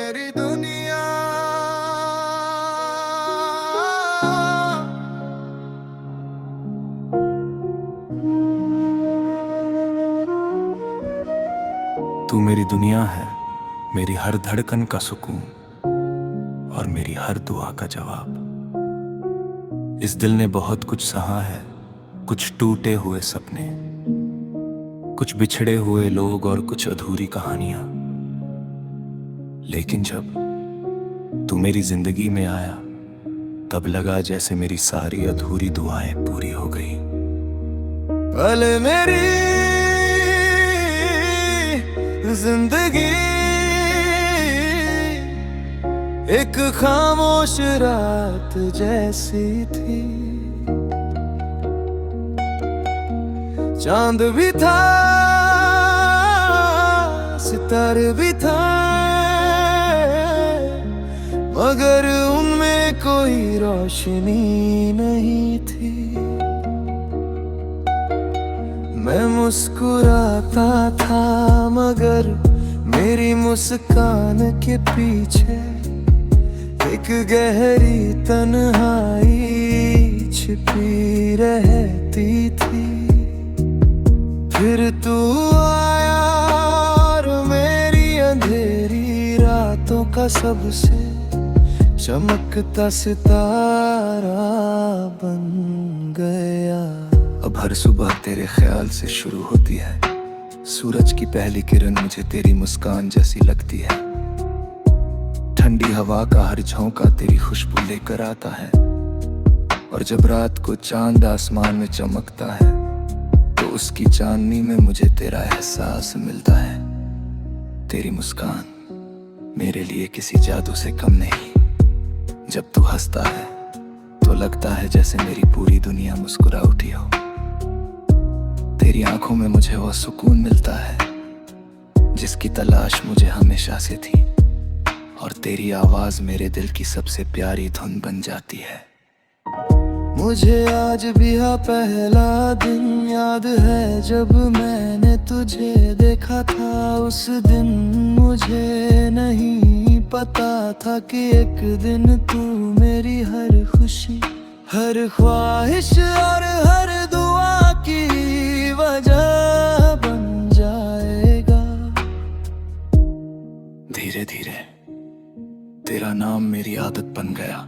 मेरी दुनिया। तू मेरी दुनिया है, मेरी हर धड़कन का सुकून और मेरी हर दुआ का जवाब। इस दिल ने बहुत कुछ सहा है, कुछ टूटे हुए सपने, कुछ बिछड़े हुए लोग और कुछ अधूरी कहानियां। लेकिन जब तू मेरी जिंदगी में आया, तब लगा जैसे मेरी सारी अधूरी दुआएं पूरी हो गई। पल मेरी जिंदगी एक खामोश रात जैसी थी। चांद भी था, सितारे भी था, मगर उनमें कोई रोशनी नहीं थी। मैं मुस्कुराता था, मगर मेरी मुस्कान के पीछे एक गहरी तन्हाई छिपी रहती थी। फिर तू आया और मेरी अंधेरी रातों का सबसे चमकता सितारा बन गया। अब हर सुबह तेरे ख्याल से शुरू होती है, सूरज की पहली किरण मुझे तेरी मुस्कान जैसी लगती है। ठंडी हवा का हर झोंका तेरी खुशबू लेकर आता है, और जब रात को चांद आसमान में चमकता है, तो उसकी चांदनी में मुझे तेरा एहसास मिलता है। तेरी मुस्कान मेरे लिए किसी जादू से कम नहीं। जब तू हंसता है तो लगता है जैसे मेरी पूरी दुनिया मुस्कुरा उठी हो। तेरी आंखों में मुझे वो सुकून मिलता है जिसकी तलाश मुझे हमेशा से थी, और तेरी आवाज मेरे दिल की सबसे प्यारी धुन बन जाती है। मुझे आज भी पहला दिन याद है जब मैंने तुझे देखा था। उस दिन मुझे नहीं पता था कि एक दिन तू मेरी हर खुशी, हर ख्वाहिश और हर दुआ की वजह बन जाएगा। धीरे धीरे तेरा नाम मेरी आदत बन गया,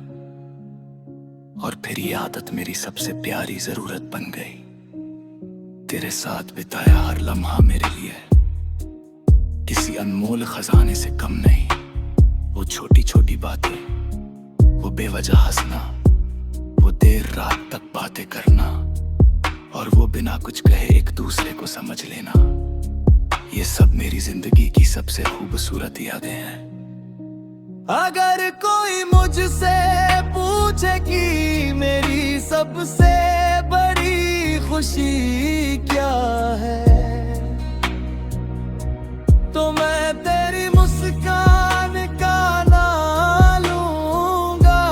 और फिर ये आदत मेरी सबसे प्यारी जरूरत बन गई। तेरे साथ बिताया हर लम्हा मेरे लिए किसी अनमोल खजाने से कम नहीं। वो छोटी छोटी बातें, वो बेवजह हंसना, वो देर रात तक बातें करना, और वो बिना कुछ कहे एक दूसरे को समझ लेना, ये सब मेरी जिंदगी की सबसे खूबसूरत यादें हैं। अगर कोई मुझसे पूछे कि मेरी सबसे बड़ी खुशी क्या है, तो मैं तेरी मुस्कान का नाम लूंगा।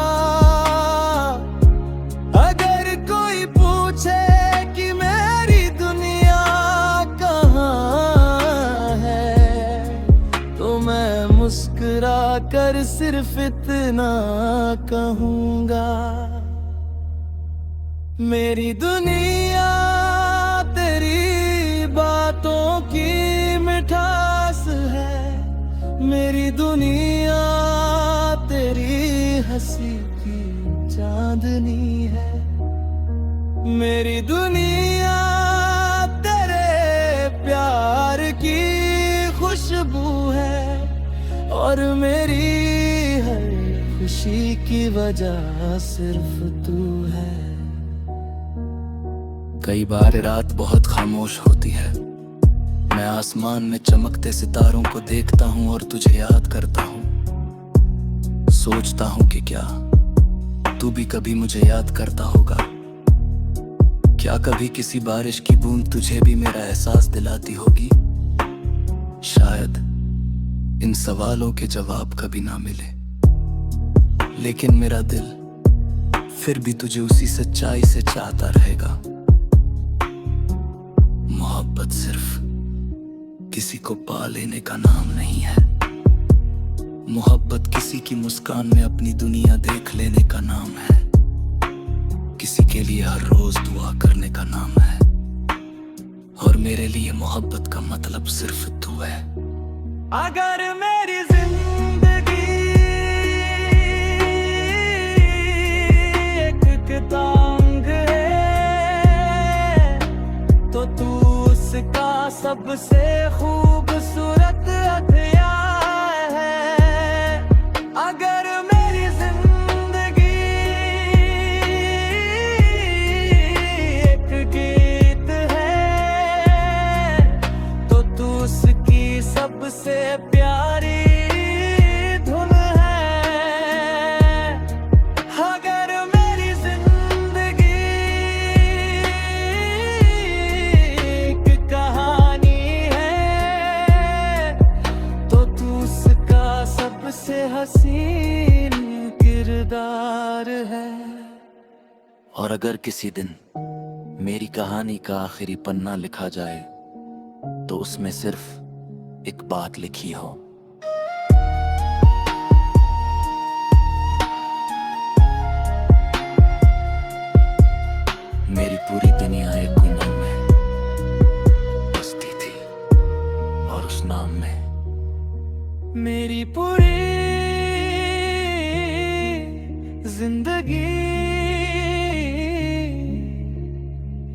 अगर कोई पूछे कि मेरी दुनिया कहाँ है, तो मैं मुस्कुरा कर सिर्फ इतना कहूंगा, मेरी दुनिया तेरी बातों की मिठास है। मेरी दुनिया तेरी हंसी की चांदनी है। मेरी दुनिया तेरे प्यार की खुशबू है, और मेरी हर खुशी की वजह सिर्फ तू है। कई बार रात बहुत खामोश होती है, मैं आसमान में चमकते सितारों को देखता हूँ और तुझे याद करता हूँ। सोचता हूँ कि क्या तू भी कभी मुझे याद करता होगा। क्या कभी किसी बारिश की बूंद तुझे भी मेरा एहसास दिलाती होगी। शायद इन सवालों के जवाब कभी ना मिले, लेकिन मेरा दिल फिर भी तुझे उसी सच्चाई से चाहता रहेगा। मोहब्बत सिर्फ किसी को पा लेने का नाम नहीं है, मोहब्बत किसी की मुस्कान में अपनी दुनिया देख लेने का नाम है, किसी के लिए हर रोज दुआ करने का नाम है। और मेरे लिए मोहब्बत का मतलब सिर्फ तू है। अगर मेरी जिंदगी एक किताब है तो तू उसका सबसे खूबसूरत हथियार है। अगर मेरी जिंदगी एक गीत है तो तू उसकी सबसे प्यारी धुन है। अगर मेरी जिंदगी एक कहानी है तो तू उसका सबसे हसीन किरदार है। और अगर किसी दिन मेरी कहानी का आखिरी पन्ना लिखा जाए तो उसमें सिर्फ एक बात लिखी हो, मेरी पूरी दुनिया एक गुमनाम में बसती थी और उस नाम में मेरी पूरी जिंदगी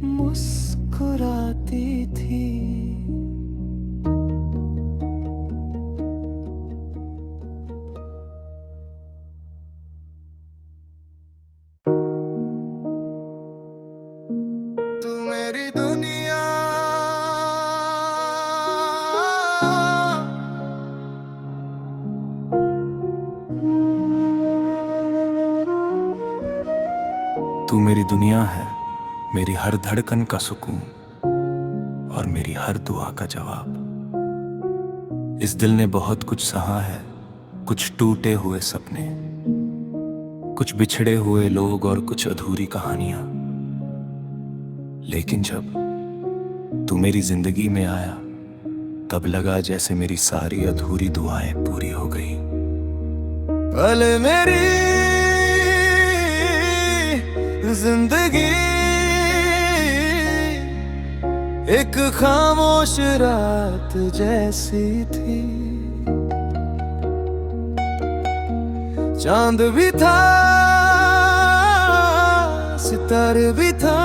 मुस्कुराती थी। तू मेरी दुनिया तू मेरी दुनिया है, मेरी हर धड़कन का सुकून और मेरी हर दुआ का जवाब। इस दिल ने बहुत कुछ सहा है, कुछ टूटे हुए सपने, कुछ बिछड़े हुए लोग और कुछ अधूरी कहानियां। लेकिन जब तू मेरी जिंदगी में आया तब लगा जैसे मेरी सारी अधूरी दुआएं पूरी हो गई। पल मेरी जिंदगी एक खामोश रात जैसी थी। चांद भी था, सितारे भी था,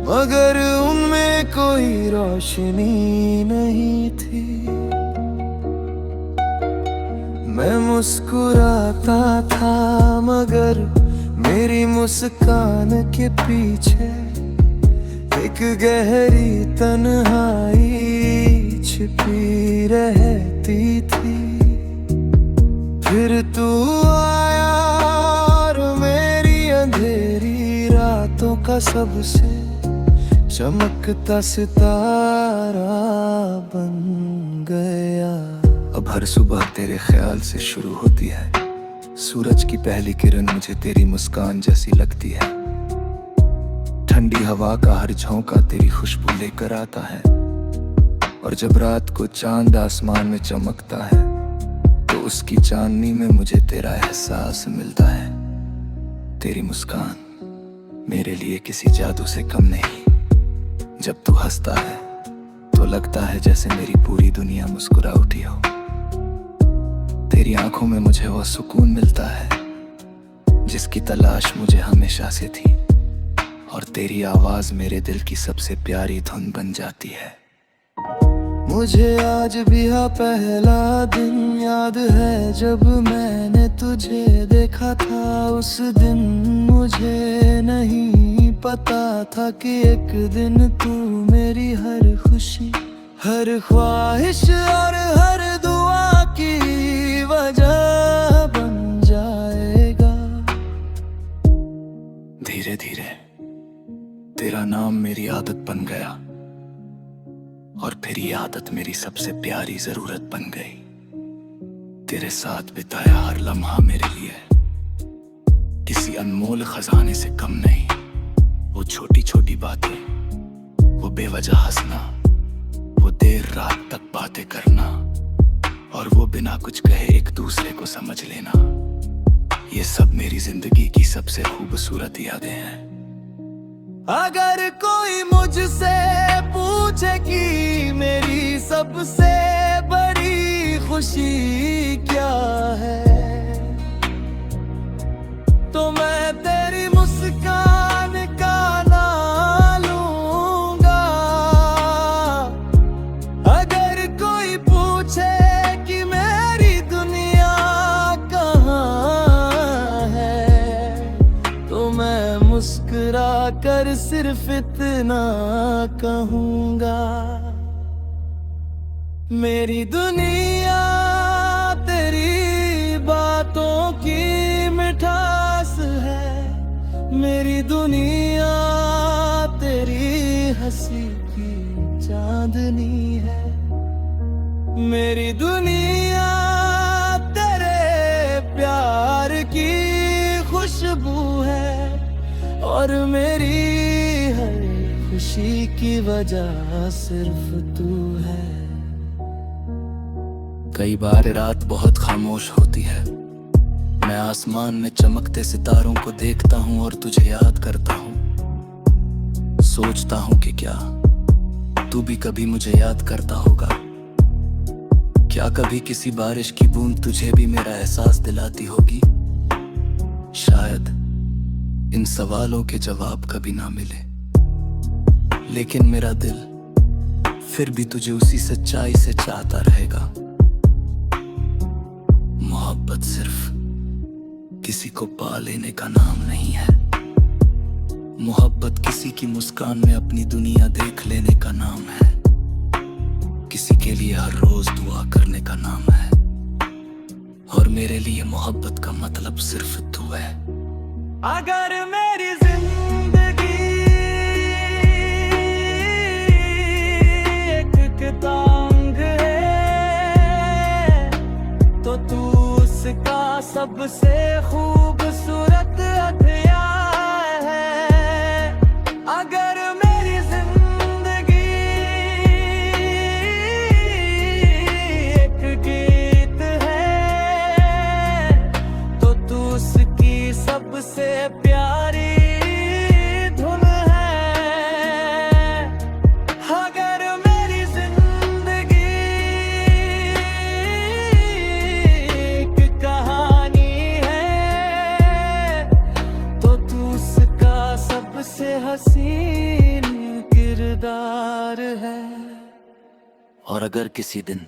मगर उनमें कोई रोशनी नहीं थी। मैं मुस्कुराता था मगर मेरी मुस्कान के पीछे एक गहरी तन्हाई छिपी रहती थी। फिर तू आया और मेरी अंधेरी रातों का सबसे चमकता सितारा बन गया। अब हर सुबह तेरे ख्याल से शुरू होती है, सूरज की पहली किरण मुझे तेरी मुस्कान जैसी लगती है। ठंडी हवा का हर झोंका तेरी खुशबू लेकर आता है, और जब रात को चांद आसमान में चमकता है तो उसकी चांदनी में मुझे तेरा एहसास मिलता है। तेरी मुस्कान मेरे लिए किसी जादू से कम नहीं। जब तू हंसता है तो लगता है जैसे मेरी पूरी दुनिया मुस्कुरा उठी हो। तेरी आंखों में मुझे वो सुकून मिलता है जिसकी तलाश मुझे हमेशा से थी, और तेरी आवाज मेरे दिल की सबसे प्यारी धुन बन जाती है। मुझे आज भी पहला दिन याद है जब मैंने तुझे देखा था। उस दिन मुझे नहीं पता था कि एक दिन तू मेरी हर खुशी, हर ख्वाहिश और हर दुआ की वजह बन जाएगा। धीरे धीरे तेरा नाम मेरी आदत बन गया, और फिर ये आदत मेरी सबसे प्यारी जरूरत बन गई। तेरे साथ बिताया हर लम्हा मेरे लिए किसी अनमोल खजाने से कम नहीं। वो छोटी छोटी बातें, वो बेवजह हंसना, वो देर रात तक बातें करना, और वो बिना कुछ कहे एक दूसरे को समझ लेना। ये सब मेरी जिंदगी की सबसे खूबसूरत यादें हैं। अगर कोई मुझसे पूछे कि मेरी सबसे बड़ी खुशी क्या है, तो मैं तेरी मुस्कान का नाम लूंगा। अगर कोई पूछे कि मेरी दुनिया कहाँ है, तो मैं मुस्कुरा कर सिर्फ इतना कहूंगा, मेरी दुनिया तेरी बातों की मिठास है। मेरी दुनिया तेरी हंसी की चांदनी है। मेरी दुनिया तेरे प्यार की खुशबू है। और मेरी हर खुशी की वजह सिर्फ तू है। कई बार रात बहुत खामोश होती है। मैं आसमान में चमकते सितारों को देखता हूँ और तुझे याद करता हूँ। सोचता हूँ कि क्या तू भी कभी मुझे याद करता होगा। क्या कभी किसी बारिश की बूंद तुझे भी मेरा एहसास दिलाती होगी। शायद इन सवालों के जवाब कभी ना मिले, लेकिन मेरा दिल फिर भी तुझे उसी सच्चाई से चाहता रहेगा। मोहब्बत सिर्फ किसी को पा लेने का नाम नहीं है। मोहब्बत किसी की मुस्कान में अपनी दुनिया देख लेने का नाम है। किसी के लिए हर रोज दुआ करने का नाम है। और मेरे लिए मोहब्बत का मतलब सिर्फ तू है। अगर मेरी जिंदगी एक किताब है, तो तू उसका सबसे खूबसूरत अध्याय है। अगर मेरी जिंदगी एक गीत है, तो तू उसकी सबसे प्यारी धुन है। अगर मेरी जिंदगी एक कहानी है, तो तू उसका सबसे हसीन किरदार है। और अगर किसी दिन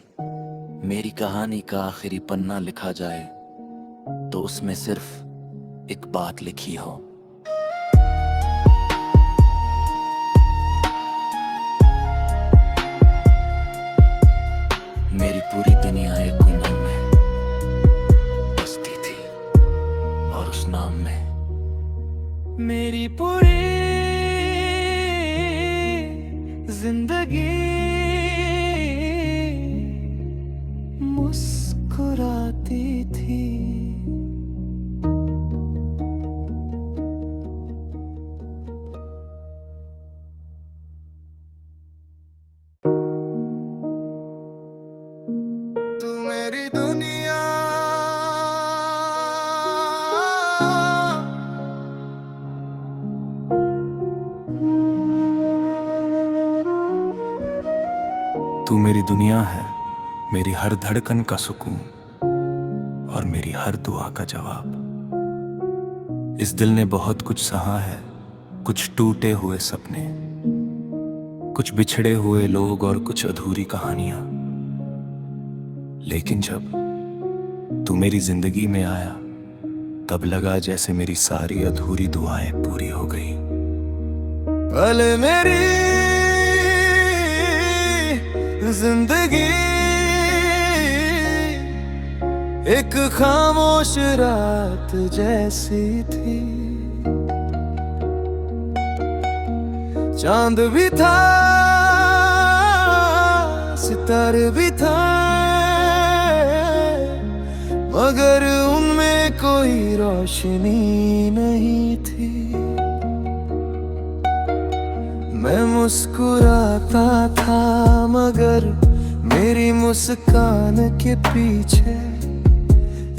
मेरी कहानी का आखिरी पन्ना लिखा जाए, तो उसमें सिर्फ एक बात लिखी हो। मेरी पूरी दुनिया एक गुमनाम में बसती थी, और उस नाम में मेरी पूरी जिंदगी मुस्कुराती थी। तू मेरी दुनिया, तू मेरी दुनिया है, मेरी हर धड़कन का सुकून और मेरी हर दुआ का जवाब। इस दिल ने बहुत कुछ सहा है, कुछ टूटे हुए सपने, कुछ बिछड़े हुए लोग और कुछ अधूरी कहानियां। लेकिन जब तू मेरी जिंदगी में आया, तब लगा जैसे मेरी सारी अधूरी दुआएं पूरी हो गई। पल मेरी जिंदगी एक खामोश रात जैसी थी। चांद भी था, सितारे भी था, मगर उनमें कोई रोशनी नहीं थी। मैं मुस्कुराता था, मगर तेरी मुस्कान के पीछे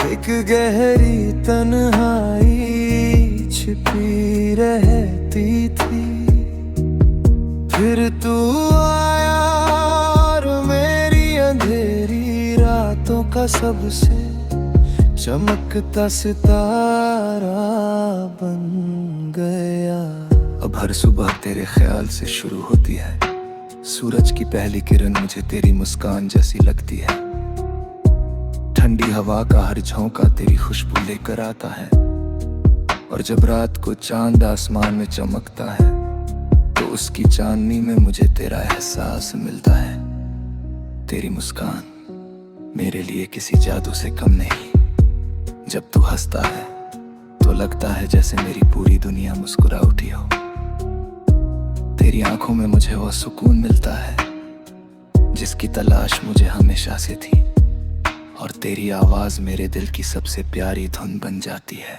एक गहरी तन्हाई छिपी रहती थी। फिर तू आया और मेरी अंधेरी रातों का सबसे चमकता सितारा बन गया। अब हर सुबह तेरे ख्याल से शुरू होती है। सूरज की पहली किरण मुझे तेरी मुस्कान जैसी लगती है। ठंडी हवा का हर झोंका तेरी खुशबू लेकर आता है। और जब रात को चांद आसमान में चमकता है तो उसकी चांदनी में मुझे तेरा एहसास मिलता है। तेरी मुस्कान मेरे लिए किसी जादू से कम नहीं। जब तू हंसता है तो लगता है जैसे मेरी पूरी दुनिया मुस्कुरा उठी हो। तेरी आंखों में मुझे वो सुकून मिलता है जिसकी तलाश मुझे हमेशा से थी। और तेरी आवाज मेरे दिल की सबसे प्यारी धुन बन जाती है।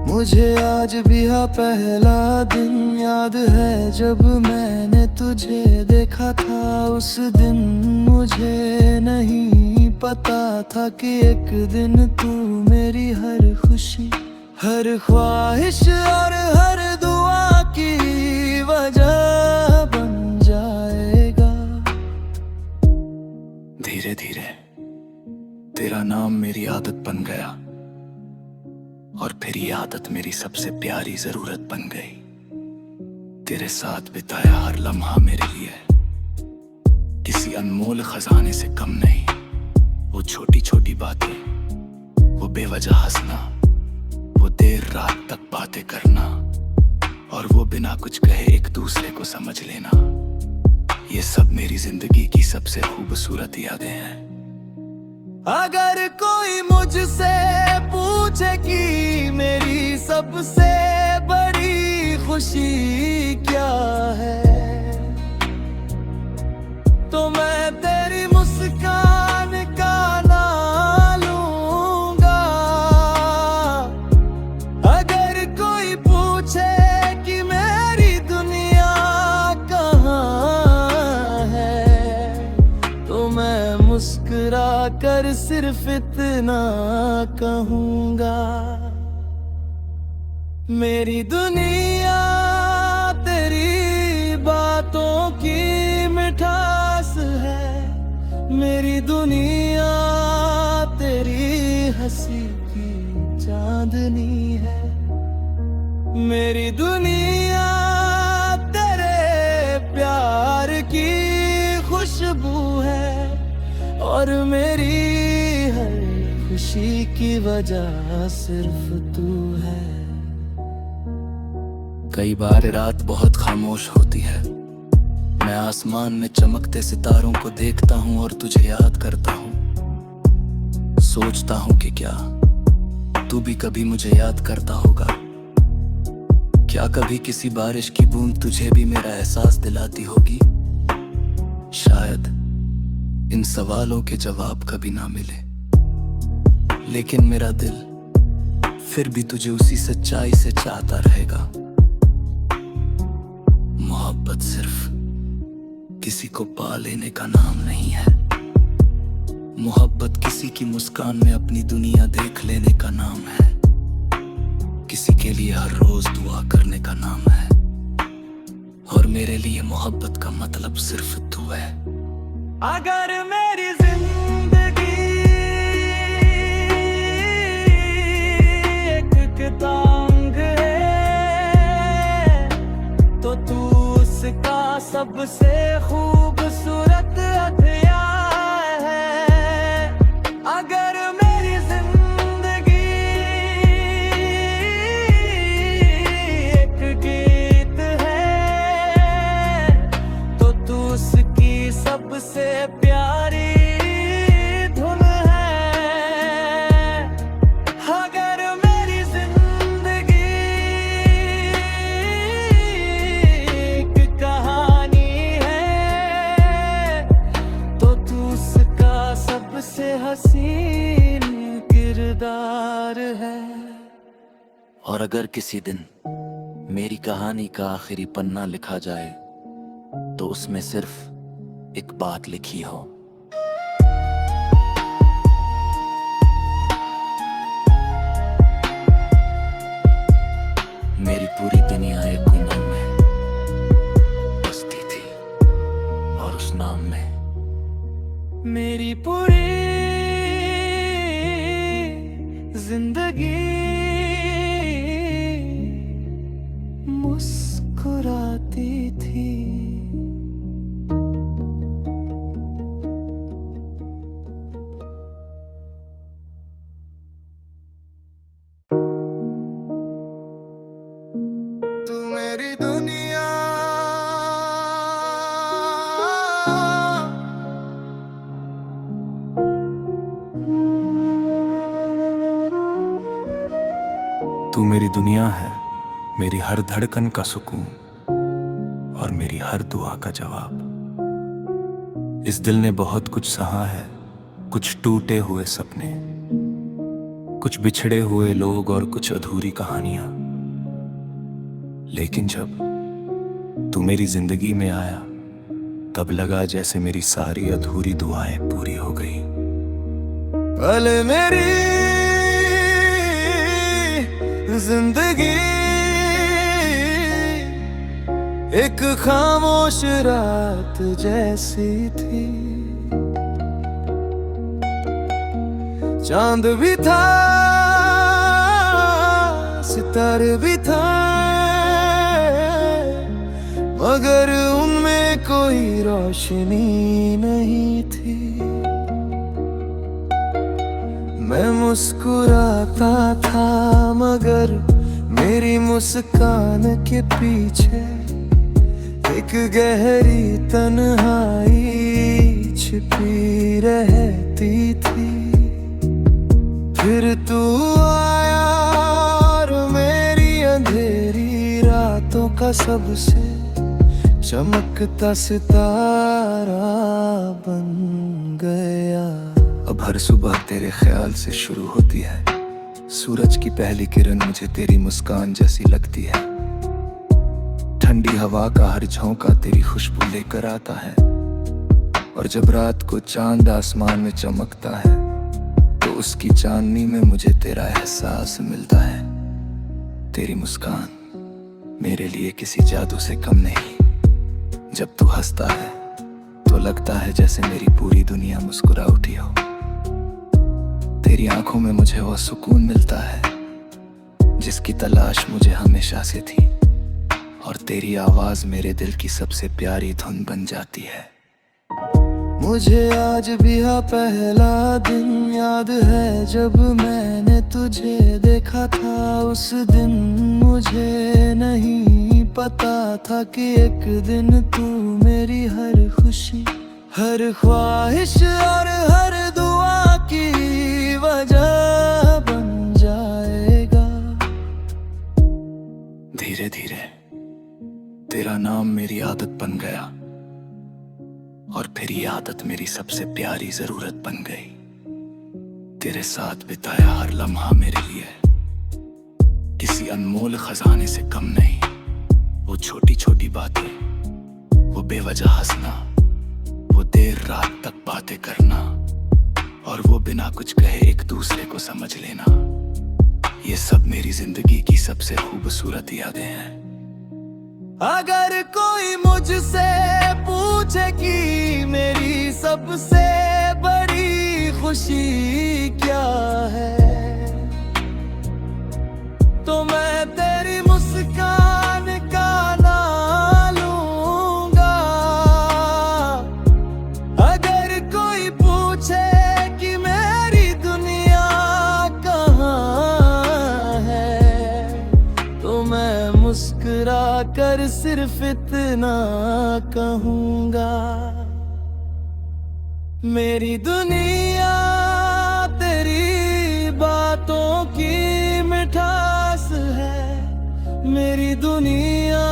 मुझे आज भी पहला दिन याद है जब मैंने तुझे देखा था। उस दिन मुझे नहीं पता था कि एक दिन तू मेरी हर खुशी, हर ख्वाहिश और हर दुआ की वजह बन जाएगा। धीरे धीरे तेरा नाम मेरी आदत बन गया और फिर ये आदत मेरी सबसे प्यारी जरूरत बन गई। तेरे साथ बिताया हर लम्हा मेरे लिए किसी अनमोल खजाने से कम नहीं। वो छोटी छोटी बातें, वो बेवजह हंसना, वो देर रात तक बातें करना और वो बिना कुछ कहे एक दूसरे को समझ लेना, ये सब मेरी जिंदगी की सबसे खूबसूरत यादें हैं। अगर कोई मुझसे पूछे कि मेरी सबसे बड़ी खुशी क्या है, तो मैं तेरी मुस्कान का नाम लूंगा। अगर कोई पूछे कि मेरी दुनिया कहाँ है, तो मैं मुस्कुरा कर सिर्फ इतना कहूंगा, मेरी दुनिया तेरी बातों की मिठास है। मेरी दुनिया तेरी हंसी की चांदनी है। मेरी दुनिया तेरे प्यार की खुशबू है और मेरी हर खुशी की वजह सिर्फ तू है। कई बार रात बहुत खामोश होती है। मैं आसमान में चमकते सितारों को देखता हूँ और तुझे याद करता हूँ। सोचता हूँ कि क्या तू भी कभी मुझे याद करता होगा। क्या कभी किसी बारिश की बूंद तुझे भी मेरा एहसास दिलाती होगी। शायद इन सवालों के जवाब कभी ना मिले, लेकिन मेरा दिल फिर भी तुझे उसी सच्चाई से चाहता रहेगा। मोहब्बत सिर्फ किसी को पा लेने का नाम नहीं है। मोहब्बत किसी की मुस्कान में अपनी दुनिया देख लेने का नाम है। किसी के लिए हर रोज दुआ करने का नाम है। और मेरे लिए मोहब्बत का मतलब सिर्फ तू है। अगर मेरी जिंदगी एक किताब है, तो तू उसका सबसे खूबसूरत अध्याय है। अगर मेरी जिंदगी एक गीत है, तो तू उसकी सबसे प्यारी धुन है। अगर मेरी जिंदगी एक कहानी है, तो तू उसका सबसे हसीन किरदार है। और अगर किसी दिन मेरी कहानी का आखिरी पन्ना लिखा जाए, तो उसमें सिर्फ एक बात लिखी हो। मेरी पूरी दुनिया एक गुमन में बसती थी और उस नाम में मेरी पूरी जिंदगी मुस्कुराती थी। तू मेरी दुनिया, तू मेरी दुनिया है, मेरी हर धड़कन का सुकून और मेरी हर दुआ का जवाब। इस दिल ने बहुत कुछ सहा है, कुछ टूटे हुए सपने, कुछ बिछड़े हुए लोग और कुछ अधूरी कहानियां। लेकिन जब तू मेरी जिंदगी में आया, तब लगा जैसे मेरी सारी अधूरी दुआएं पूरी हो गई। पल मेरी जिंदगी एक खामोश रात जैसी थी। चांद भी था, सितारे भी था, मगर उनमें कोई रोशनी नहीं थी। मैं मुस्कुराता था मगर मेरी मुस्कान के पीछे एक गहरी तन्हाई छिपी रहती थी। फिर तू आया और मेरी अंधेरी रातों का सबसे चमकता सितारा बन गया। अब हर सुबह तेरे ख्याल से शुरू होती है, सूरज की पहली किरण मुझे तेरी मुस्कान जैसी लगती है। ठंडी हवा का हर झोंका तेरी खुशबू लेकर आता है, और जब रात को चांद आसमान में चमकता है तो उसकी चांदनी में मुझे तेरा एहसास मिलता है। तेरी मुस्कान मेरे लिए किसी जादू से कम नहीं। जब तू हंसता है तो लगता है जैसे मेरी पूरी दुनिया मुस्कुरा उठी हो। तेरी आंखों में मुझे वो सुकून मिलता है जिसकी तलाश मुझे हमेशा से थी, और तेरी आवाज मेरे दिल की सबसे प्यारी धुन बन जाती है। मुझे आज भी पहला दिन याद है जब मैंने तुझे देखा था। उस दिन मुझे नहीं पता था कि एक दिन तू मेरी हर खुशी, हर ख्वाहिश और हर दुआ की वजह बन जाएगा। धीरे धीरे तेरा नाम मेरी आदत बन गया, और फिर ये आदत मेरी सबसे प्यारी जरूरत बन गई। तेरे साथ बिताया हर लम्हा मेरे लिए किसी अनमोल खजाने से कम नहीं। वो छोटी छोटी बातें, वो बेवजह हंसना, वो देर रात तक बातें करना, और वो बिना कुछ कहे एक दूसरे को समझ लेना, ये सब मेरी जिंदगी की सबसे खूबसूरत यादें हैं। अगर कोई मुझसे पूछे कि मेरी सबसे बड़ी खुशी क्या है, तो मैं तेरी मुस्कान का नाम लूंगा। अगर कोई पूछे कि मेरी दुनिया कहाँ है, तो मैं मुस्कुरा कर सिर्फ इतना कहूंगा, मेरी दुनिया तेरी बातों की मिठास है। मेरी दुनिया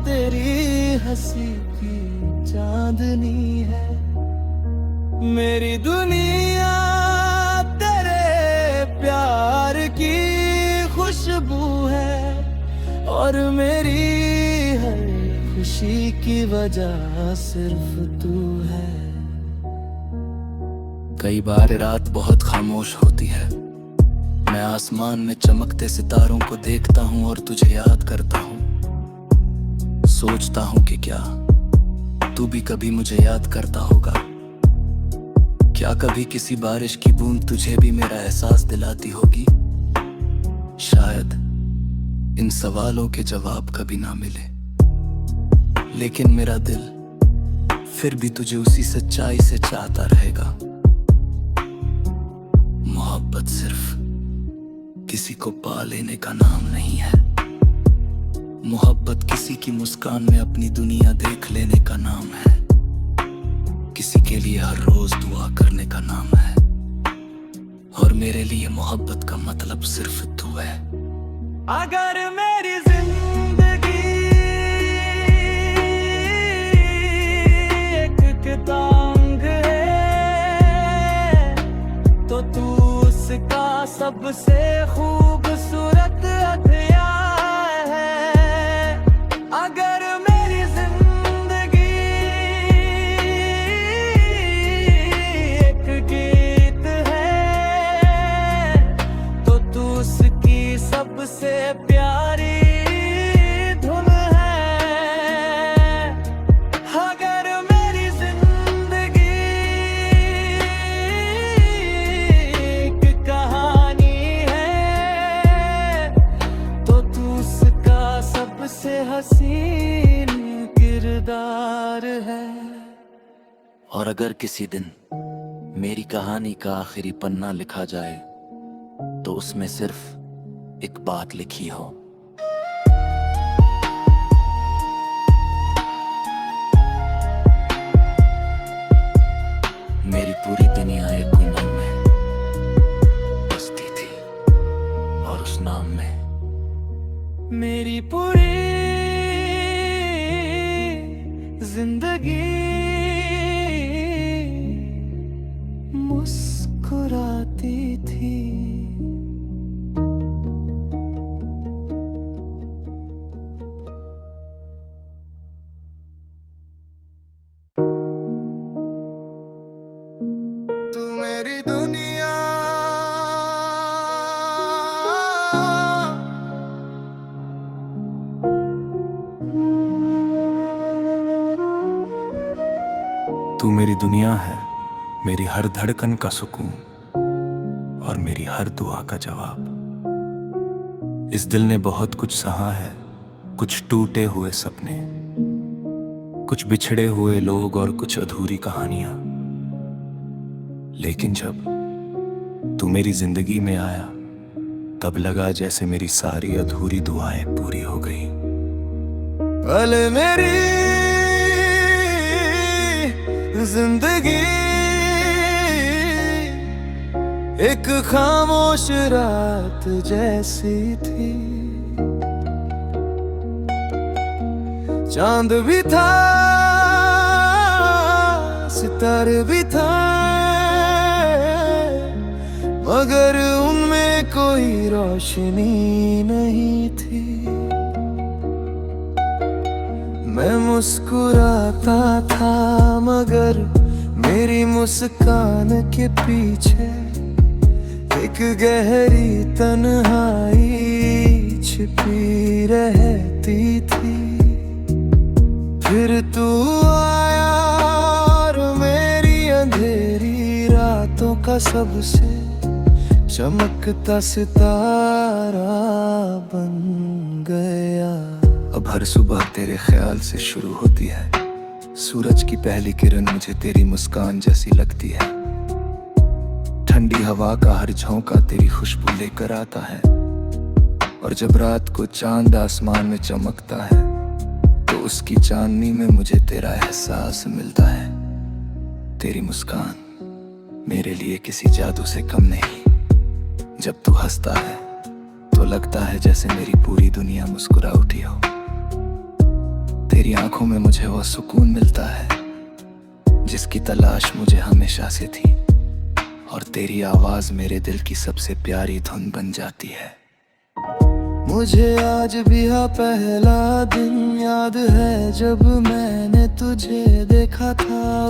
तेरी हंसी की चांदनी है। मेरी दुनिया तेरे प्यार की खुशबू है, और मेरी हर खुशी की वजह सिर्फ तू है। कई बार रात बहुत खामोश होती है, मैं आसमान में चमकते सितारों को देखता हूँ और तुझे याद करता हूँ। सोचता हूँ कि क्या तू भी कभी मुझे याद करता होगा। क्या कभी किसी बारिश की बूंद तुझे भी मेरा एहसास दिलाती होगी। शायद इन सवालों के जवाब कभी ना मिले, लेकिन मेरा दिल फिर भी तुझे उसी सच्चाई से चाहता रहेगा। मोहब्बत सिर्फ किसी को पा लेने का नाम नहीं है, मोहब्बत किसी की मुस्कान में अपनी दुनिया देख लेने का नाम है, किसी के लिए हर रोज दुआ करने का नाम है। और मेरे लिए मोहब्बत का मतलब सिर्फ तू है। अगर मेरी जिंदगी एक किताब है तो तू उसका सबसे खूबसूरत अध्याय है। अगर मेरी जिंदगी एक गीत है तो तू उसकी सबसे प्यारी धुन है। अगर मेरी जिंदगी एक कहानी है तो तू उसका सबसे हसीन किरदार है। और अगर किसी दिन मेरी कहानी का आखिरी पन्ना लिखा जाए तो उसमें सिर्फ एक बात लिखी हो, मेरी पूरी दुनिया एक गुमनाम में बसती थी और उस नाम में मेरी पूरी जिंदगी मुस्कुराती थी। तू मेरी दुनिया तू मेरी दुनिया है, मेरी हर धड़कन का सुकून और मेरी हर दुआ का जवाब। इस दिल ने बहुत कुछ सहा है, कुछ टूटे हुए सपने, कुछ बिछड़े हुए लोग और कुछ अधूरी कहानियां। लेकिन जब तू मेरी जिंदगी में आया तब लगा जैसे मेरी सारी अधूरी दुआएं पूरी हो गई। पल मेरी जिंदगी एक खामोश रात जैसी थी। चांद भी था, सितारे भी था, मगर उनमें कोई रोशनी नहीं थी। मैं मुस्कुराता था मगर मेरी मुस्कान के पीछे एक गहरी तन्हाई छिपी रहती थी। फिर तू आया और मेरी अंधेरी रातों का सबसे चमकता सितारा बन गया। अब हर सुबह तेरे ख्याल से शुरू होती है, सूरज की पहली किरण मुझे तेरी मुस्कान जैसी लगती है। ठंडी हवा का हर झोंका तेरी खुशबू लेकर आता है, और जब रात को चांद आसमान में चमकता है तो उसकी चांदनी में मुझे तेरा एहसास मिलता है। तेरी मुस्कान मेरे लिए किसी जादू से कम नहीं। जब तू हंसता है तो लगता है जैसे मेरी पूरी दुनिया मुस्कुरा उठी हो। तेरी आंखों में मुझे वो सुकून मिलता है जिसकी तलाश मुझे हमेशा से थी, और तेरी आवाज मेरे दिल की सबसे प्यारी धुन बन जाती है। मुझे आज भी पहला दिन याद है जब मैंने तुझे देखा था।